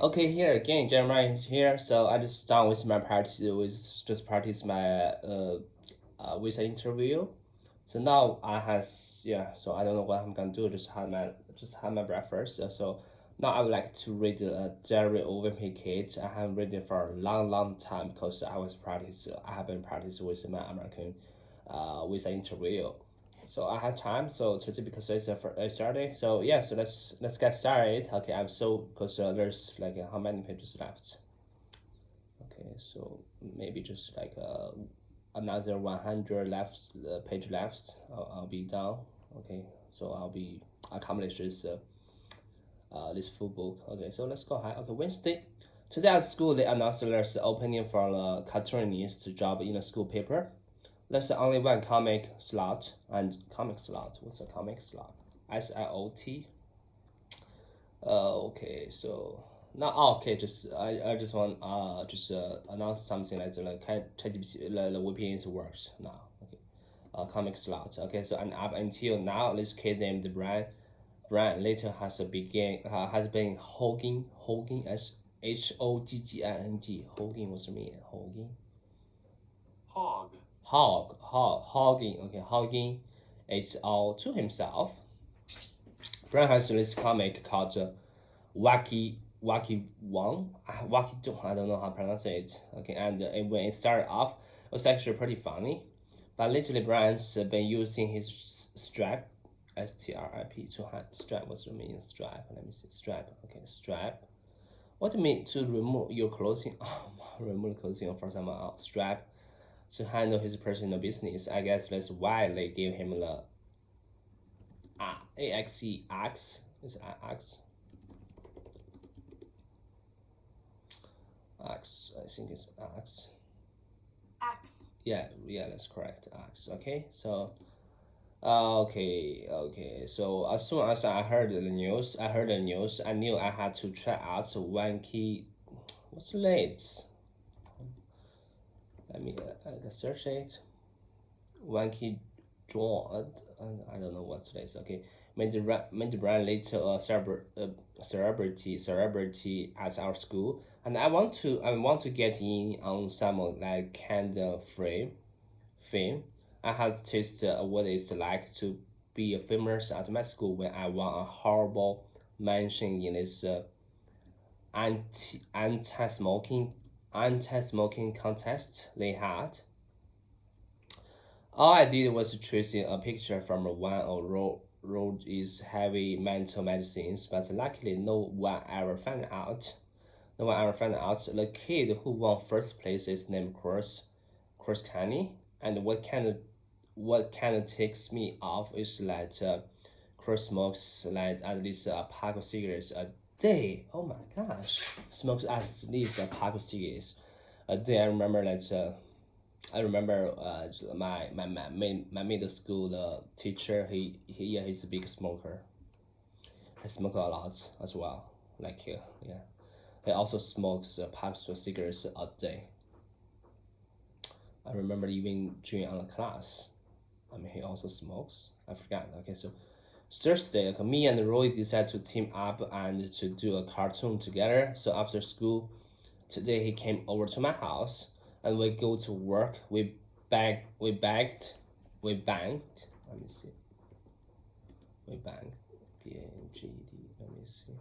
Okay, here again, Jeremiah is here. So I just done with my practice with just practice my visa interview. So now I has yeah. So I don't know what I'm gonna do. Just had my breakfast. So now I would like to read a diary of Wimpy Kid. I haven't read it for a long time because I have been practicing with my American visa interview. So I have time. So today because it's Saturday. So yeah. So let's get started. Okay, I'm so because there's like how many pages left? Okay, so maybe just like another 100 left page left. I'll be done. Okay, so I'll be accomplish this full book. Okay, so let's go ahead. Okay, Wednesday. Today at school, they announced there's opening for the cartoonist job in a school paper. There's only one comic slot and comic slot. What's a comic slot? SIOT. Okay, so now okay, I just want just announce something like ChatGPT the VPN works now. Okay, comic slot. Okay, so and up until now, this kid named Brian later has been hogging as HOGGING hogging what's the meaning hogging Hog. hogging, okay, hogging it's all to himself. Brian has this comic called Wacky Wang, Wacky Dong, I don't know how to pronounce it. Okay, and when it started off, it was actually pretty funny. But lately, Brian's been using his strap, STRIP, to hand strap. What's the meaning of strap? Let me see. Strap. Okay, strap. What do you mean to remove your clothing? Oh, remove clothing for someone else. Strap to handle his personal business. I guess that's why they gave him the AXE axe. Is axe? Axe. I think it's axe. Axe. Yeah, that's correct. Axe. Okay, so okay. So as soon as I heard the news. I knew I had to try out Wanky. What's late? Let me search it. Wanky draw. I don't know what's this. Okay, made the brand later celebrity at our school, and I want to get in on some like kind of fame. I had tasted what it's like to be famous at my school when I won a horrible mention in this anti smoking contest they had. All I did was tracing a picture from one of Roge's heavy mental medicines, but luckily No one ever found out. The kid who won first place is named Chris Kenny, and what kind of takes me off is that Chris smokes like at least a pack of cigarettes a day. Oh my gosh, smokes at least a pack of cigarettes a day. I remember my middle school teacher. He's a big smoker. He smoked a lot as well. Like yeah, he also smokes packs of cigarettes a day. I remember even during on the class. I mean, he also smokes. I forgot. Okay, so Thursday, like, me and Roy decided to team up and to do a cartoon together. So after school, today he came over to my house and we go to work. We banked. Let me see. We banked. BANGD. Let me see.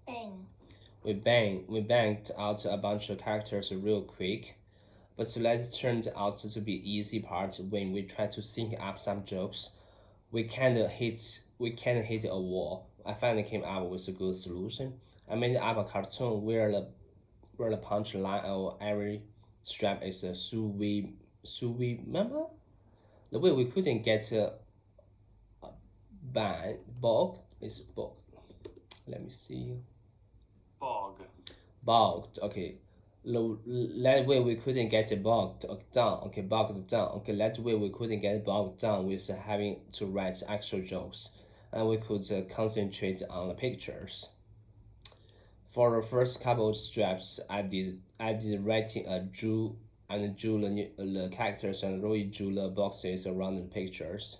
Bang. We banked out a bunch of characters real quick, but that turned out to be easy part when we tried to sync up some jokes. We kind of hit a wall. I finally came up with a good solution. I made up a cartoon where the punchline of every strap is a suvi. Remember the way we couldn't get a bang bogged is bogged. Let me see. Bog. Bogged. Okay. That way we couldn't get it bogged down. Okay, bogged down. Okay, that way we couldn't get bogged down with having to write extra jokes, and we could concentrate on the pictures. For the first couple of straps, I did writing a drew the characters and Roy drew the boxes around the pictures.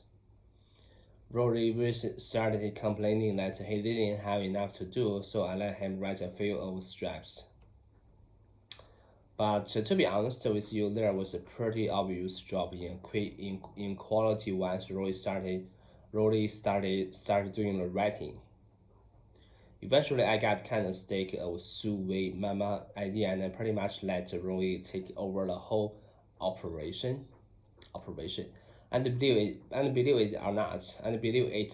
Rory started complaining that he didn't have enough to do, so I let him write a few of straps. But to be honest with you, there was a pretty obvious drop in quality once Rory started doing the writing. Eventually, I got kind of sick of Su Wei Mama idea and I pretty much let Roy take over the whole operation. Believe it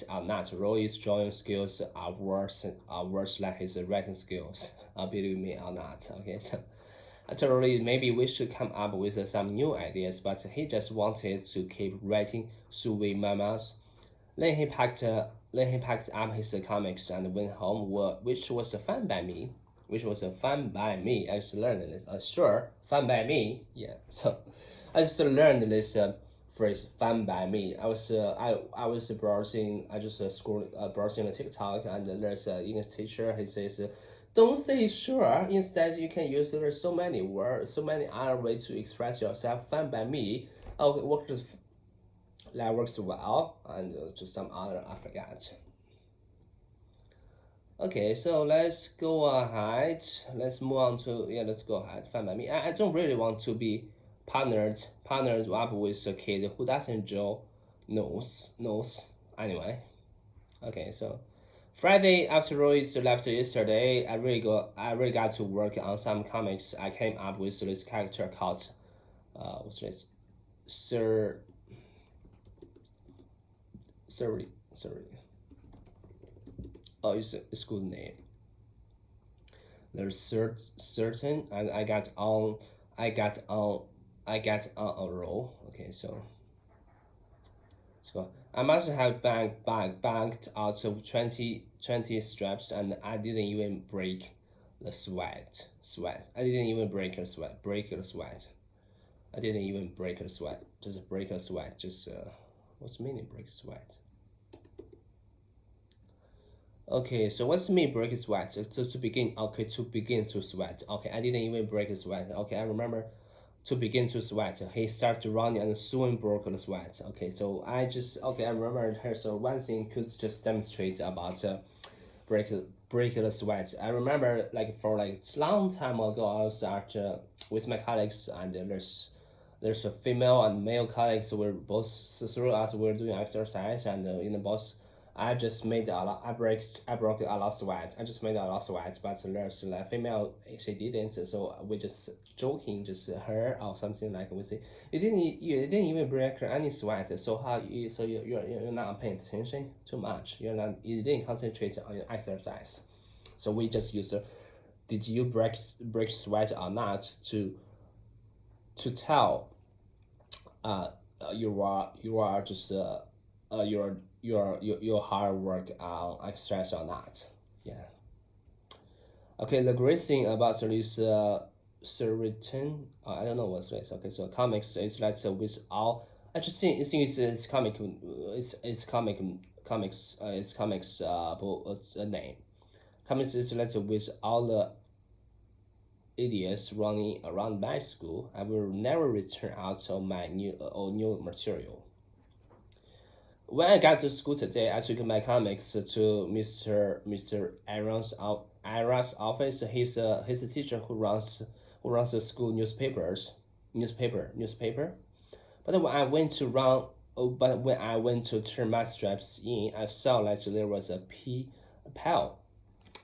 or not, Roy's drawing skills are worse than his writing skills. Believe me or not. Okay, so I told Roy maybe we should come up with some new ideas, but he just wanted to keep writing Su Wei Mamas. Then he packed up his comics and went home, which was fun by me. I just learned this. Sure, fun by me. Yeah. So I just learned this phrase, "fun by me." I was browsing. I just browsing the TikTok, and there's an English teacher. He says, "Don't say sure. Instead, you can use there's so many words, so many other ways to express yourself. Fun by me. Oh, that works well, and just some other I forgot. Okay, so let's go ahead. Let's move on to let's go ahead. Fine by me. I don't really want to be partnered up with a kid who doesn't draw nose. Anyway, okay, so Friday after Royce left yesterday, I really got to work on some comics. I came up with this character called what's this? Sorry. Oh, it's good name. There's certain, and I got on a roll. Okay, so I must have banked out of 20 straps, and I didn't even break the sweat. I didn't even break the sweat. I didn't even break the sweat. Just break the sweat. Just what's the meaning break sweat? Okay, so what's the mean break sweat? To begin to sweat. Okay, I didn't even break a sweat. Okay, I remember to begin to sweat. He started running and soon broke the sweat. Okay, so I remember her. So one thing could just demonstrate about break the sweat. I remember for long time ago I was at with my colleagues and there's a female and male colleagues were both through us were doing exercise and in the boss I just made a lot. I broke a lot of sweat. I just made a lot of sweat, but there's female she didn't. So we just joking, just her or something like we say. You didn't even break any sweat. So you're not paying attention too much. You didn't concentrate on your exercise. So we just use did you break sweat or not to tell you are just your hard work on exercise or not. Yeah. Okay, the great thing about this certain I don't know what's this. Okay, so comics is like with all I just think it's comic it's comics a name. Comics is like with all the idiots running around my school. I will never return out of my new material. When I got to school today, I took my comics to Mr. Aaron's office. He's a teacher who runs the school newspaper. But when I went to turn my straps in, I saw that there was a pal,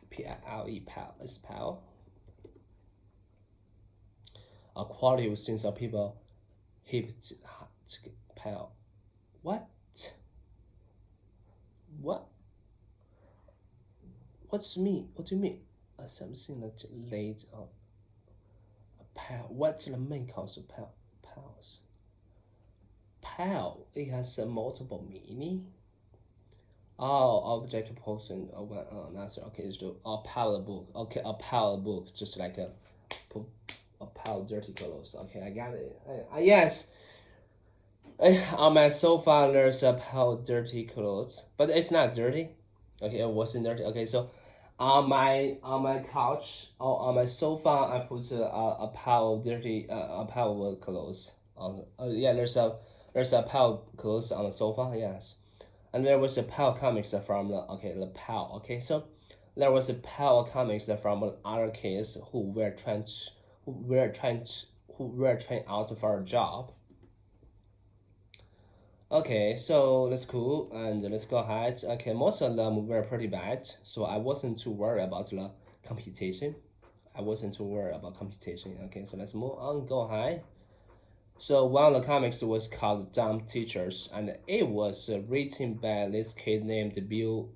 P-I-L-E pal. It's pal. A quality of things of people hip pal. What? What's mean? What do you mean? Something that laid on a pal. What's the main cause of pals? Pal. It has a multiple meaning. Oh, object person. Oh, answer. Okay, it's a pal book. Okay, a pal book, just like a pile of dirty clothes. Okay, I got it. Yes. On my sofa, there's a pile of dirty clothes, but it's not dirty. Okay, it wasn't dirty. Okay, so on my couch or on my sofa, I put a pile of dirty a pile of clothes. Yeah, there's a pile of clothes on the sofa. Yes, And there was a pile comics from the pile. Okay, so there was a pile comics from other kids who were trying out for a job. Okay, so that's cool, and let's go ahead. Okay, most of them were pretty bad, so I wasn't too worried about the competition. Okay, so let's move on. Go ahead. So one of the comics was called Dumb Teachers, and it was written by this kid named Bill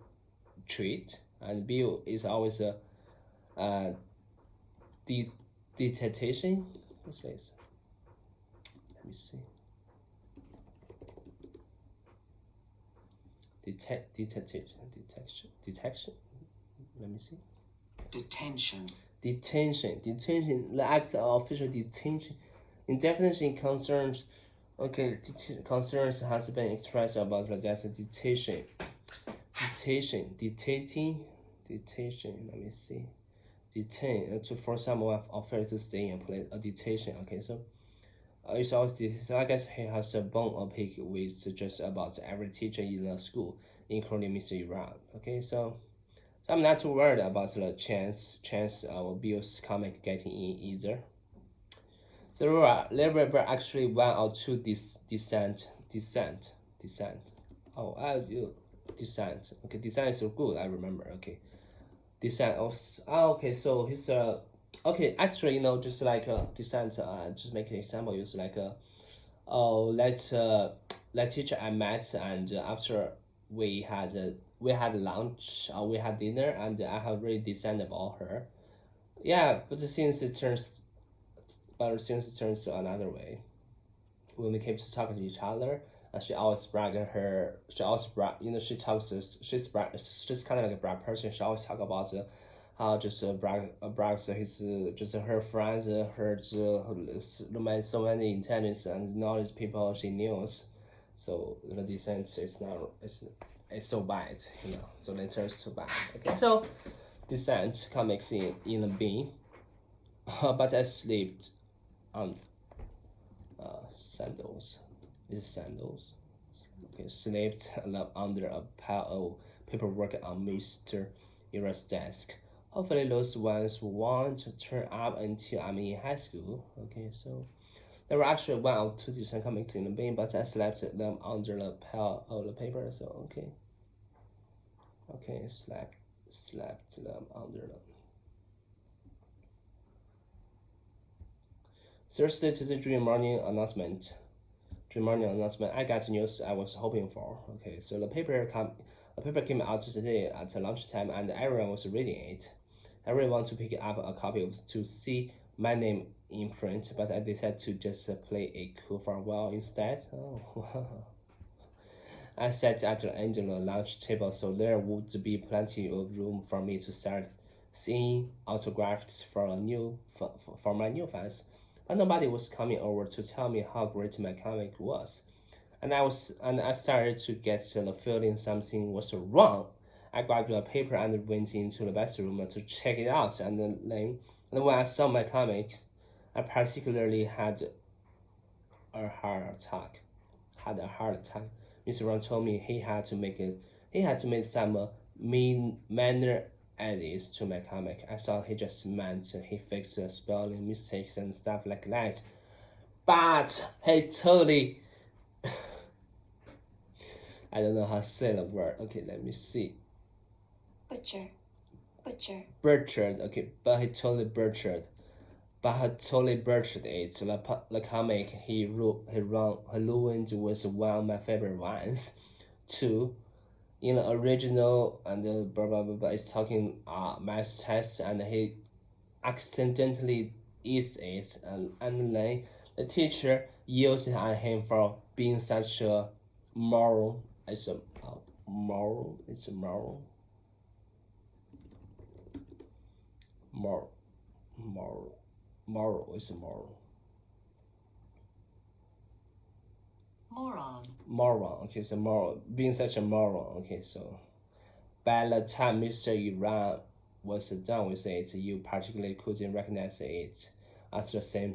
Treat, and Bill is always a detention. What's this? Let me see. Detection. Let me see. Detention. The act of official detention. Indefinitely concerns. Okay, concerns has been expressed about the detention. Let me see. Detain to force someone offer to stay in place. A detention. Okay, so. It's always so I guess he has a bone of pick with just about every teacher in the school, including Mr. Iran. Okay, so I'm not too worried about the chance of Bill's comic getting in either. So there were actually one or two descent. Oh, descent. Okay, descent is so good. I remember. Okay, descent. Okay, so he's okay, actually, just like descent. Just make an example. Use like oh, let teacher I met, and after we had lunch or we had dinner, and I have really descent about her. Yeah, but since it turns another way, when we came to talk to each other, she always brag her. She always brag. She talks. She's kind of like a brag person. She always talk about how just brags his just her friends, her so many intelligence and knowledge people she knows. So the descent is not it's so bad, So it turns to bad. Okay, so descent comics in a bin, but I slept on sandals. Is sandals? Okay, slept under a pile of paperwork on Mr. Ira's desk. Hopefully those ones won't turn up until I'm in high school. Okay, so there were actually one or two decent comics in the bin, but I slept them under the pile of the paper. So okay, slept them under them. Thursday to the dream morning announcement. I got news I was hoping for. Okay, so the paper came out today at lunchtime, and everyone was reading it. I really want to pick up a copy to see my name in print, but I decided to just play it cool for a while instead. Oh, I sat at the end of the lunch table, so there would be plenty of room for me to start seeing autographs for my new fans. But nobody was coming over to tell me how great my comic was, and I started to get the feeling something was wrong. I grabbed a paper and went into the bathroom to check it out, and then when I saw my comic, I particularly had a heart attack. Mr. Ron told me he had to make some minor edits to my comic. I thought he just meant he fixed spelling mistakes and stuff like that. But he totally I don't know how to say the word. Okay, let me see. Butchered. Okay, but he totally butchered. It. The comic he ruined was one of my favorite ones. Two, in the original, and blah blah blah, it's talking math test, and he accidentally eats it, and then the teacher yells at him for being such a moral. It's a moral. It's a moral. Moral is a moral. Moron. Okay, so moral. Being such a moron. Okay, so by the time Mr. Iran was done with it, you particularly couldn't recognize it as the same